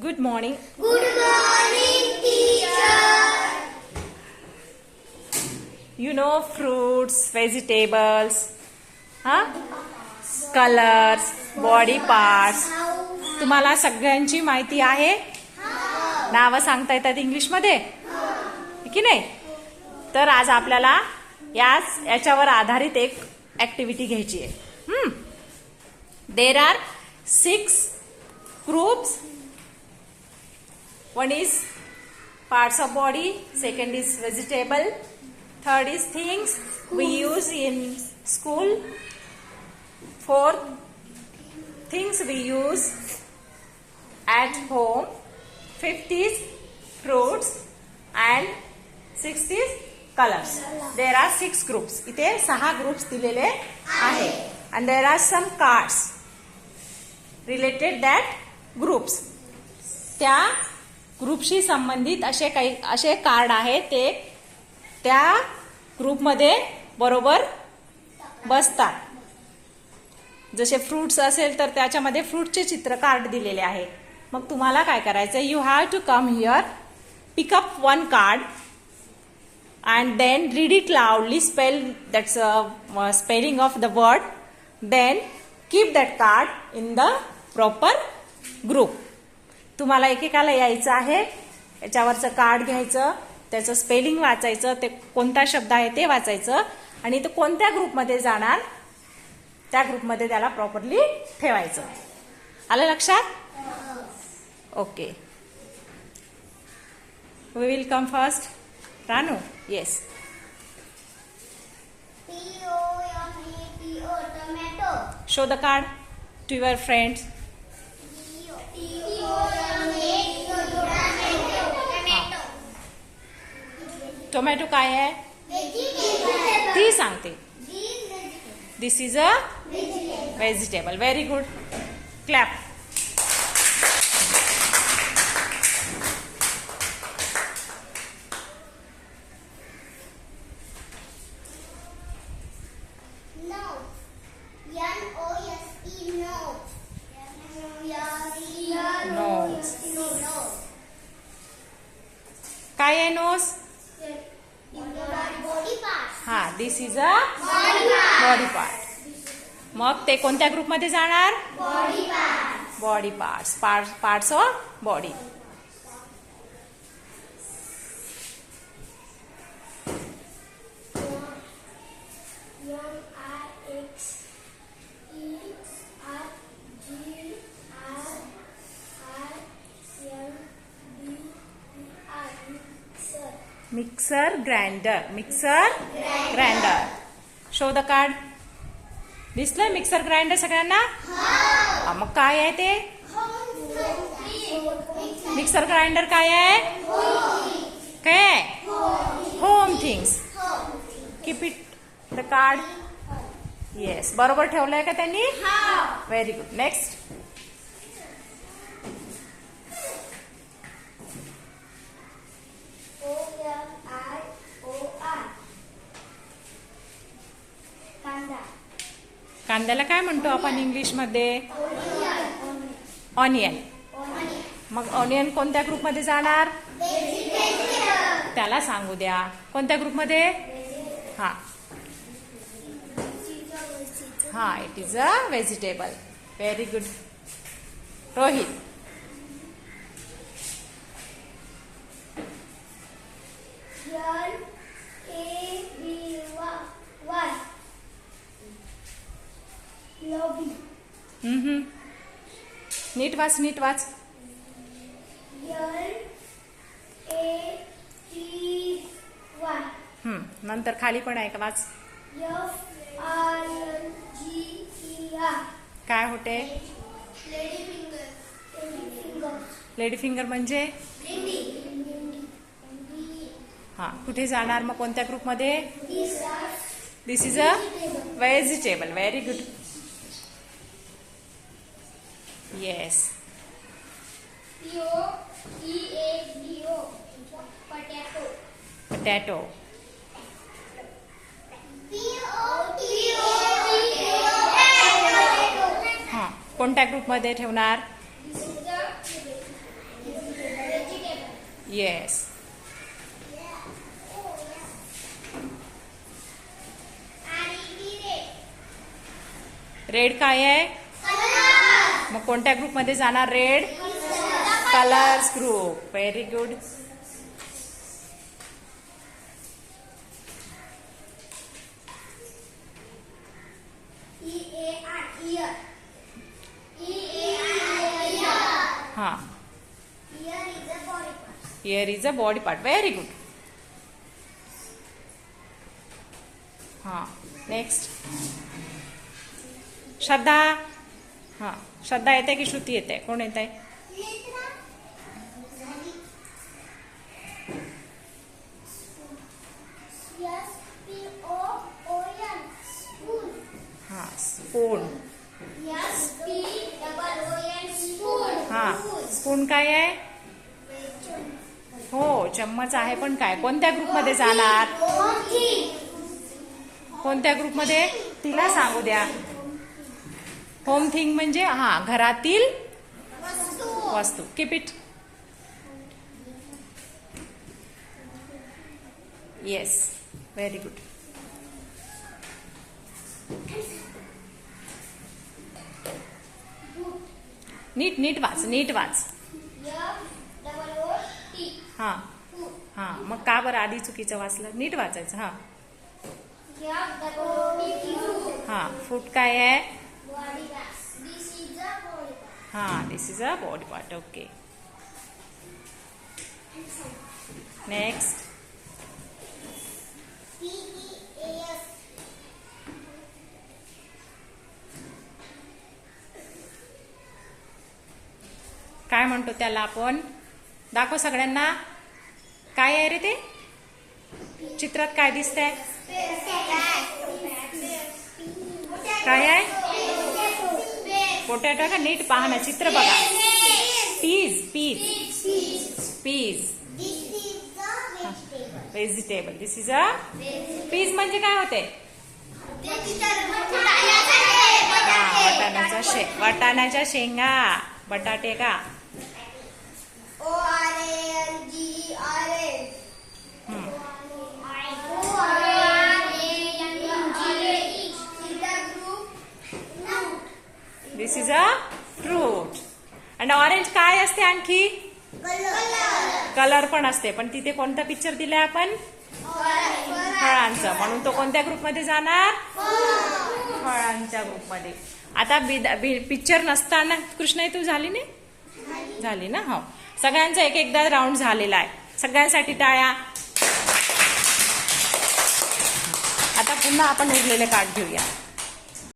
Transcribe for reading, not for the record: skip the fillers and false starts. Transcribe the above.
Good morning. Good morning, teacher. You know fruits, vegetables, colors, body parts. तुम्हाला सगळ्यांची माहिती आहे? नावं सांगता येतात इंग्लिशमध्ये? की नाही? तर आज आपल्याला याच्यावर आधारित एक ऍक्टिव्हिटी घ्यायची आहे. There are 6 groups. One is parts of body, second is vegetable, third is things we use in school, fourth things we use at home, fifth is fruits and sixth is colors. There are 6 groups. इथे 6 groups दिलेले आहे and there are some cards related that groups. त्या ग्रुपशी संबंधित असे card आहेत ते त्या ग्रुपमध्ये बरोबर बसतात. जसे फ्रूट्स असेल तर त्याच्यामध्ये फ्रूटचे चित्र कार्ड दिलेले आहे. मग तुम्हाला काय करायचं, you have to come here, pick up one card and then read it loudly, that's spelling of the word, then keep that card in the proper group. तुम्हाला एकेकाला यायचं आहे, याच्यावरचं कार्ड घ्यायचं, त्याचं स्पेलिंग वाचायचं, ते कोणता शब्द आहे ते वाचायचं आणि तो कोणत्या ग्रुपमध्ये जाणार त्या ग्रुपमध्ये त्याला प्रॉपरली ठेवायचं. आलं लक्षात? Okay, we will come first. Ranu, yes. Tomato. Tomato. Show the card to your friends. Tomato काय आहे? ती सांगते. This is a vegetable. Very good. Clap. काय आहे नोस? हा, this is a body part. मग ते कोणत्या ग्रुपमध्ये जाणार? Body parts. Parts of body. Mixer grinder. Show the card. दिसलं मिक्सर ग्राइंडर सगळ्यांना? मग काय आहे ते? मिक्सर ग्राइंडर काय आहे? काय? Home things. Keep it the card. Yes, बरोबर ठेवलंय का त्यांनी? Very good. नेक्स्ट. कांद्याला काय म्हणतो आपण इंग्लिश मध्ये? ऑनियन. मग ऑनियन कोणत्या ग्रुपमध्ये जाणार? त्याला सांगू द्या कोणत्या ग्रुपमध्ये. हा, it is a vegetable. Very good. Rohit. नीट वाच. नंतर खाली पण आहे का? वाच. काय होते? लेडी फिंगर म्हणजे? हा, कुठे जाणार मग कोणत्या ग्रुपमध्ये? This is a vegetable. Very good. Yes. Potato. कोणत्या ग्रुपमध्ये ठेवणार? येस. रेड काय आहे? मग कोणत्या ग्रुपमध्ये जाणार red? Colours group. Very good. हा. Ear is a body part. Very good. हा. नेक्स्ट. श्रद्धा. हा. श्रद्धा येते की श्रुती येते? कोण येत आहे? हा. स्पून. हा. स्पून काय आहे? हो, चम्मच आहे, पण काय कोणत्या ग्रुपमध्ये जाणार? कोणत्या ग्रुपमध्ये? तिला सांगू द्या. होम थिंग म्हणजे हा घरातील वस्तू. Keep it. Yes. Very good. नीट नीट वाच. नीट वाच. हा. हा. मग का बरं आधी चुकीचं वाचलं? नीट वाचायचं. हा. हा. फूट काय आहे? हा. This is a body part. Okay. Next. काय म्हणतो त्याला आपण? दाखव सगळ्यांना. काय आहे रे ते? चित्रात काय दिसतंय? काय आहे? पोटॅटो का? नीट पहा ना, चित्र बघा. पीज. पीज. पीज. व्हेजिटेबल. दिस इज अ पीज. म्हणजे काय होते? वाटाण्याच्या शेंगा. बटाटे का? दिस इज अ फ्रूट. आणि ऑरेंज काय असते आणखी? कलर पण असते, पण तिथे कोणता पिक्चर दिलाय आपण? फळांचं. म्हणून तो कोणत्या ग्रुपमध्ये जाणार? फळांच्या ग्रुपमध्ये. आता पिक्चर नसताना कृष्णा तू झाली नाही? झाली ना? हो. सगळ्यांचा एक एकदा राऊंड झालेला आहे. सगळ्यांसाठी टाळ्या. आता पुन्हा आपण उरलेले कार्ड घेऊया.